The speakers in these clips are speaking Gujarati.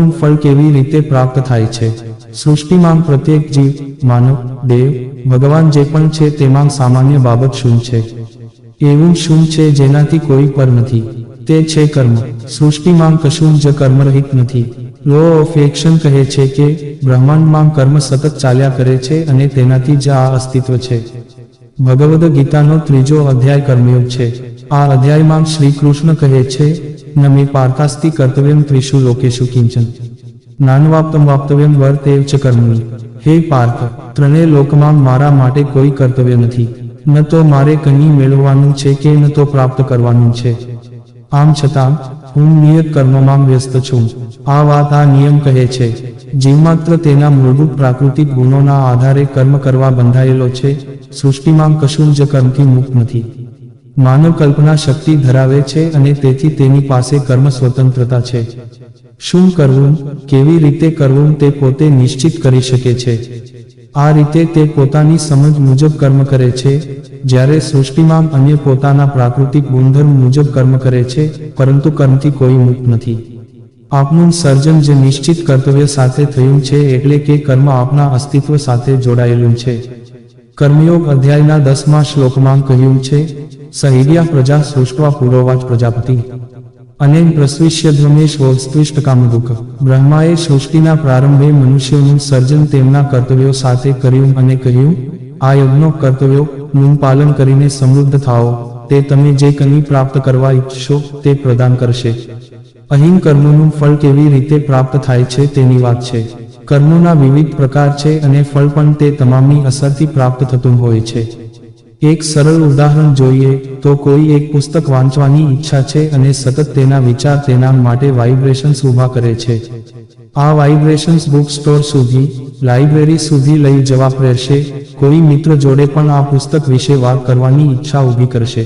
કર્મનું ફળ કેવી રીતે પ્રાપ્ત થાય છે? સૃષ્ટિમાં પ્રત્યેક જીવ, માનવ, દેવ, ભગવાન જે પણ છે તેમાં સામાન્ય બાબત શું છે? એવું શું છે જેનાથી કોઈ પર નથી? તે છે કર્મ. સૃષ્ટિમાં કશું જ કર્મરહિત નથી. લો ઓફ એક્શન કહે છે કે બ્રહ્માંડમાં કર્મ સતત ચાલ્યા કરે છે અને તેનાથી જ આ અસ્તિત્વ છે. ભગવદ્ ગીતાનો 3જો અધ્યાય કર્મયોગ છે. આ અધ્યાયમાં શ્રી કૃષ્ણ કહે છે, ન મે પાર્થાસ્તિ કર્તવ્યમ ત્રિષુ લોકેષુ કિંચન નાનવાપ્તમ વાપ્તવ્યમ વર્તેવ ચ કર્મણિ. હે પાર્થ, ત્રણેય લોકમાં મારા માટે કોઈ કર્તવ્ય નથી. ન તો મારે કંઈ મેળવવાનું છે કે ન તો પ્રાપ્ત કરવાનું છે. આમ છતાં હું નિયત કર્મમાં વ્યસ્ત છું. આ વાત આ નિયમ કહે છે. જીવમાત્ર તેના મૂળભૂત પ્રાકૃતિક ગુણોના આધારે કર્મ કરવા બંધાયેલો છે. સૃષ્ટિમાં કશું જ કર્મથી મુક્ત નથી. માનવ કલ્પના શક્તિ ધરાવે છે અને તેથી તેની પાસે કર્મ સ્વતંત્રતા છે. શું કરવું, કેવી રીતે કરવું તે પોતે નિશ્ચિત કરી શકે છે. આ રીતે તે પોતાની સમજ મુજબ કર્મ કરે છે, જ્યારે સૃષ્ટિમાં અન્ય પોતાના પ્રાકૃતિક ગુણધર્મ મુજબ કર્મ કરે છે, પરંતુ કર્મથી કોઈ મુક્ત નથી. આપનું સર્જન જે નિશ્ચિત કર્તવ્ય સાથે થયું છે, એટલે કે કર્મ આપના અસ્તિત્વ સાથે જોડાયેલું છે. કર્મયોગ અધ્યાયના 10મા શ્લોકમાં કહ્યું છે, સહિર્યા પ્રજા સૃષ્ટવા પુરોવાચ પ્રજાપતિ અને પ્રસ્વિષ્યધ્વમેશ્વોત્સ્ત્વિષ્ટકામદુઃખ. બ્રહ્માએ સૃષ્ટિના પ્રારંભે મનુષ્યોનું સર્જન તેમના કર્તવ્યો સાથે કર્યું અને કહ્યું, આ યજ્ઞો કર્તવ્યો નું પાલન કરીને સમૃદ્ધ થાઓ, તે તમે જે કંઈ પ્રાપ્ત કરવા ઈચ્છશો તે પ્રદાન કરશે. અહીં કર્મોનું ફળ કેવી રીતે પ્રાપ્ત થાય છે તેની વાત છે. કર્મોના વિવિધ પ્રકાર છે અને ફળ પણ તે તમામની અસરથી પ્રાપ્ત થતું હોય છે. એક સરળ ઉદાહરણ જોઈએ તો કોઈ એક પુસ્તક વાંચવાની ઈચ્છા છે અને સતત તેના વિચાર તેના માટે વાઇબ્રેશન્સ ઊભા કરે છે. આ વાઇબ્રેશન્સ બુક સ્ટોર સુધી, લાઇબ્રેરી સુધી લઈ જવા પ્રેરશે. કોઈ મિત્ર જોડે પણ આ પુસ્તક વિશે વાત કરવાની ઈચ્છા ઊભી કરશે.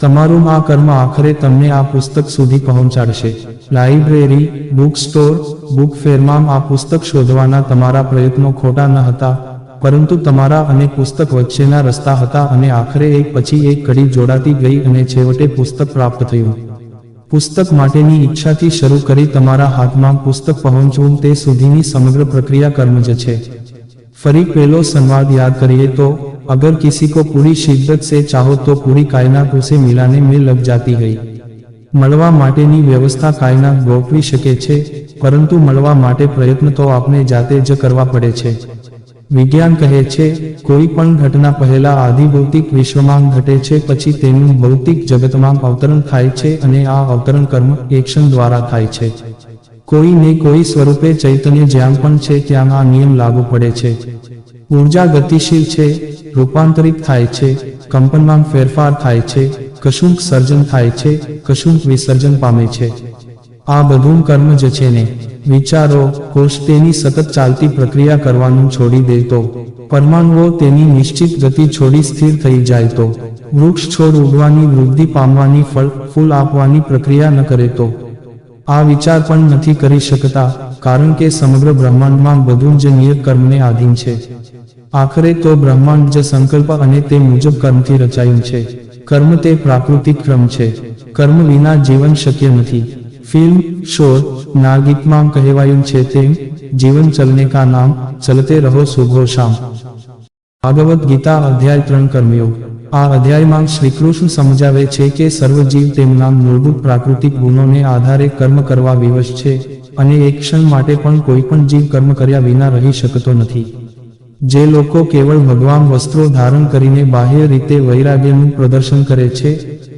તમારું આ કર્મ આખરે તમને આ પુસ્તક સુધી પહોંચાડશે. લાઇબ્રેરી, બુક સ્ટોર, બુક ફેરમાં આ પુસ્તક શોધવાના તમારા પ્રયત્નો ખોટા ન હતા, પરંતુ તમારા અને પુસ્તક વચ્ચેના રસ્તા હતા અને આખરે એક પછી એક કડી જોડાતી ગઈ અને છેવટે પુસ્તક પ્રાપ્ત થયું. પુસ્તક માટેની ઈચ્છાથી શરૂ કરી તમારા હાથમાં પુસ્તક પહોંચવું તે સુધીની સમગ્ર પ્રક્રિયા કર્મ જ છે. ફરી પહેલો સંવાદ યાદ કરીએ તો, અગર કિસી को पूरी शिद्दत से चाहो तो पूरी कायनात उसे मिलाने में लग जाती है. મળવા માટેની વ્યવસ્થા કાયનાત ગોઠવી શકે છે, પરંતુ મળવા માટે પ્રયત્ન તો આપણે જાતે જ કરવા પડે છે. વિજ્ઞાન કહે છે, કોઈ પણ ઘટના પહેલા આધિભૌતિક વિશ્વમાં ઘટે છે, પછી તેનું ભૌતિક જગતમાં અવતરણ થાય છે અને આ અવતરણ કર્મ એક્શન દ્વારા થાય છે. કોઈ ને કોઈ સ્વરૂપે ચૈતન્ય જ્યાં પણ છે ત્યાં આ નિયમ લાગુ પડે છે. ઉર્જા ગતિશીલ છે, રૂપાંતરિત થાય છે, કંપનમાં ફેરફાર થાય છે, કશુંક સર્જન થાય છે, કશુંક વિસર્જન પામે છે. આ બધું કર્મ જ છે ને. વિચારો, કોષ તેની સતત ચાલતી પ્રક્રિયા કરવાનું છોડી દે તો, પરમાણુઓ તેની નિશ્ચિત ગતિ છોડી સ્થિર થઈ જાય તો, વૃક્ષ છોડ ઉગવાની, વૃદ્ધિ પામવાની, ફૂલ આપવાની પ્રક્રિયા ન કરે તો. આ વિચાર પણ નથી કરી શકતા, કારણ કે સમગ્ર બ્રહ્માંડમાં બધું જ નિયત કર્મને આધીન છે. આખરે તો બ્રહ્માંડ જ સંકલ્પ અને તે મુજબ કર્મથી રચાયું છે. કર્મ તે પ્રાકૃતિક ક્રમ છે. કર્મ વિના જીવન શક્ય નથી. ફિલ્મ, શોર, ના ગીતમાં કહેવાયું છે તેમ, જીવન ચલને કા નામ, ચલતે રહો સુબહ શામ. ભાગવત ગીતા અધ્યાય 3 કર્મયોગ. આ અધ્યાયમાં શ્રીકૃષ્ણ સમજાવે છે કે સર્વજીવ તેમના મૂળભૂત પ્રાકૃતિક ગુણોને આધારે કર્મ કરવા વિવશ છે અને એક ક્ષણ માટે પણ કોઈ પણ જીવ કર્મ કર્યા વિના રહી શકતો નથી. જે લોકો કેવળ ભગવાન વસ્ત્રો ધારણ કરીને બાહ્ય રીતે વૈરાગ્યનું પ્રદર્શન કરે છે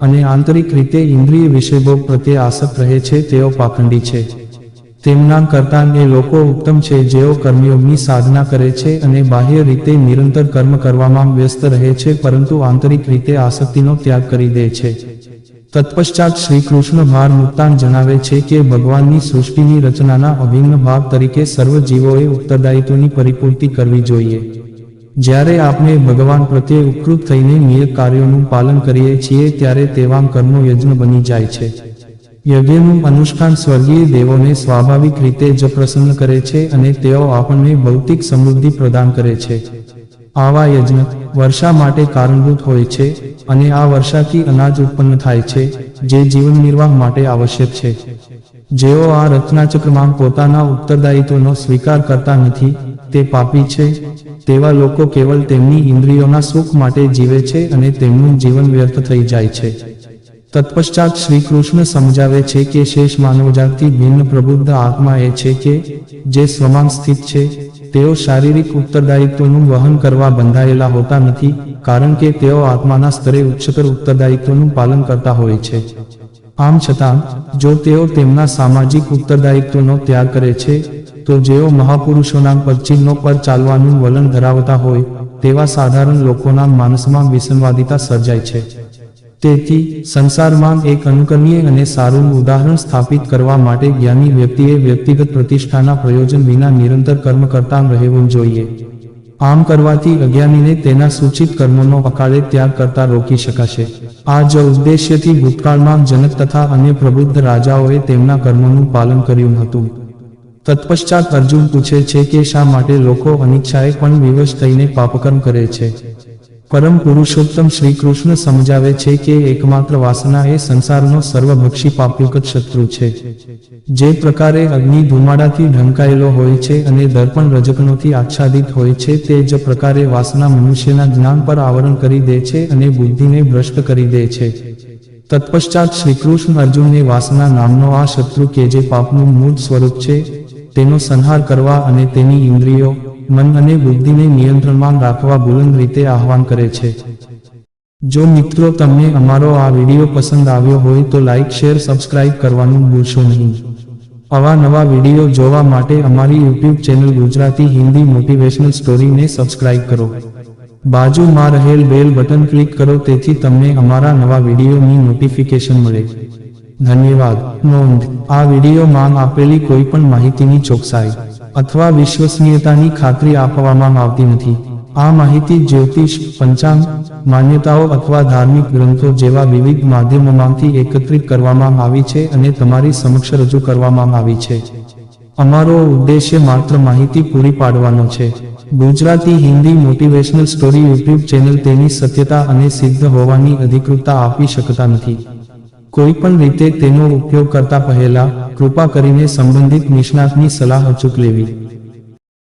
અને આંતરિક રીતે ઇન્દ્રિય વિષયભોગ પ્રત્યે આસક્ત રહે છે તેઓ પાખંડી છે. તેમના કરતાં એ લોકો ઉત્તમ છે જેઓ કર્મયોગની સાધના કરે છે અને બાહ્ય રીતે નિરંતર કર્મ કરવામાં વ્યસ્ત રહે છે, પરંતુ આંતરિક રીતે આસક્તિનો ત્યાગ કરી દે છે. તત્પશ્ચાત શ્રી કૃષ્ણ ભાર મુક્તાન જણાવે છે કે ભગવાનની સૃષ્ટિની રચનાના અભિન્ન ભાગ તરીકે સર્વ જીવોએ ઉત્તરદાયિત્વની પરિપૂર્તિ કરવી જોઈએ. જ્યારે આપણે ભગવાન પ્રત્યે ઉપકૃત થઈને નિયત કાર્યોનું પાલન કરીએ છીએ ત્યારે તેવા કર્મો યજ્ઞ બની જાય છે. યજ્ઞનું અનુષ્ઠાન સ્વર્ગીય દેવોને સ્વાભાવિક રીતે જ પ્રસન્ન કરે છે અને તેઓ આપણને ભૌતિક સમૃદ્ધિ પ્રદાન કરે છે. આવા યજ્ઞ વર્ષા માટે કારણભૂત હોય છે અને આ વર્ષાથી અનાજ ઉત્પન્ન થાય છે, જે જીવન નિર્વાહ માટે આવશ્યક છે. જેઓ આ રચનાચક્રમાં પોતાના ઉત્તરદાયિત્વનો સ્વીકાર કરતા નથી, તે પાપી છે. તેવા લોકો કેવળ તેમની ઇન્દ્રિયોના સુખ માટે જીવે છે અને તેમનું જીવન વ્યર્થ થઈ જાય છે. તત્પશ્ચાત શ્રી કૃષ્ણ સમજાવે છે કે શેષ માનવજાતથી ભિન્ન પ્રબુદ્ધ આત્મા એ છે કે જે સ્વમાં સ્થિત છે. તેઓ શારીરિક ઉત્તરદાયિત્વનું વહન કરવા બંધાયેલા હોતા નથી, કારણ કે તેઓ આત્માના સ્તરે ઉચ્ચતર ઉત્તરદાયિત્વનું પાલન કરતા હોય છે. આમ છતાં જો તેઓ તેમના સામાજિક ઉત્તરદાયિત્વનો ત્યાગ કરે છે, તો જેઓ મહાપુરુષોના પદચિહ્નો પર ચાલવાનું વલણ ધરાવતા હોય તેવા સાધારણ લોકોના માનસમાં વિસંવાદિતા સર્જાય છે. તેથી સંસારમાં એક અનુકરણીય અને સારું ઉદાહરણ સ્થાપિત કરવા માટે જ્ઞાની વ્યક્તિએ વ્યક્તિગત પ્રતિષ્ઠાના પ્રયોજન વિના નિરંતર કર્મ કરતા રહેવું જોઈએ. આમ કરવાથી અજ્ઞાનીને તેના સૂચિત કર્મોનો અકાળે ત્યાગ કરતા રોકી શકાશે. આ જ ઉદ્દેશ્યથી ભૂતકાળમાં જનક તથા અન્ય પ્રબુદ્ધ રાજાઓએ તેમના કર્મોનું પાલન કર્યું હતું. તત્પશ્ચાત અર્જુન પૂછે છે કે શા માટે લોકો અનિચ્છાએ પણ વિવશ થઈને પાપકર્મ કરે છે. પરમ પુરુષોત્તમ શ્રી કૃષ્ણ સમજાવે છે કે એકમાત્ર વાસના એ સંસારનો સર્વભક્ષી પાપયુક્ત શત્રુ છે. જે પ્રકારે અગ્નિ ધુમાડાથી ઢંકાયેલો હોય છે અને દર્પણ રજકણોથી આચ્છાદિત હોય છે, તે જ પ્રકારે વાસના મનુષ્યના જ્ઞાન પર આવરણ કરી દે છે અને બુદ્ધિને ભ્રષ્ટ કરી દે છે. તત્પશ્ચાત શ્રી કૃષ્ણ અર્જુનને વાસના નામનો આ શત્રુ કે જે પાપનું મૂળ સ્વરૂપ છે, તેનો સંહાર કરવા અને તેની ઇન્દ્રિયો, મન અને બુદ્ધિને નિયંત્રણમાં રાખવા બુલંદ રીતે આહ્વાન કરે છે. જો મિત્રો તમને અમારો આ વિડીયો પસંદ આવ્યો હોય તો લાઈક, શેર, સબસ્ક્રાઇબ કરવાનું ભૂલશો નહીં. આવા નવા વિડીયો જોવા માટે અમારી YouTube channel Gujarati Hindi motivational સ્ટોરીને સબસ્ક્રાઇબ કરો. બાજુમાં રહેલ બેલ બટન ક્લિક કરો તેથી તમને અમારા નવા વિડીયોની નોટિફિકેશન મળે. ધન્યવાદ. નોંધ: આ વિડીયોમાં આપેલી કોઈ પણ માહિતીની ચોકસાઈ અથવા વિશ્વસનીયતાની ખાતરી આપવામાં આવતી નથી. આ માહિતી જ્યોતિષ, પંચાંગ, માન્યતાઓ અથવા ધાર્મિક ગ્રંથો જેવા વિવિધ માધ્યમોમાંથી એકત્રિત કરવામાં આવી છે અને તમારી સમક્ષ રજૂ કરવામાં આવી છે. અમારો ઉદ્દેશ્ય માત્ર માહિતી પૂરી પાડવાનો છે. Gujarati Hindi motivational story YouTube channel તેની સત્યતા અને સિદ્ધ હોવાની અધિકૃતતા આપી શકતા નથી. કોઈ પણ રીતે તેનો ઉપયોગ કરતા પહેલા કૃપા કરીને સંબંધિત નિષ્ણાતની સલાહ અચૂક લેવી.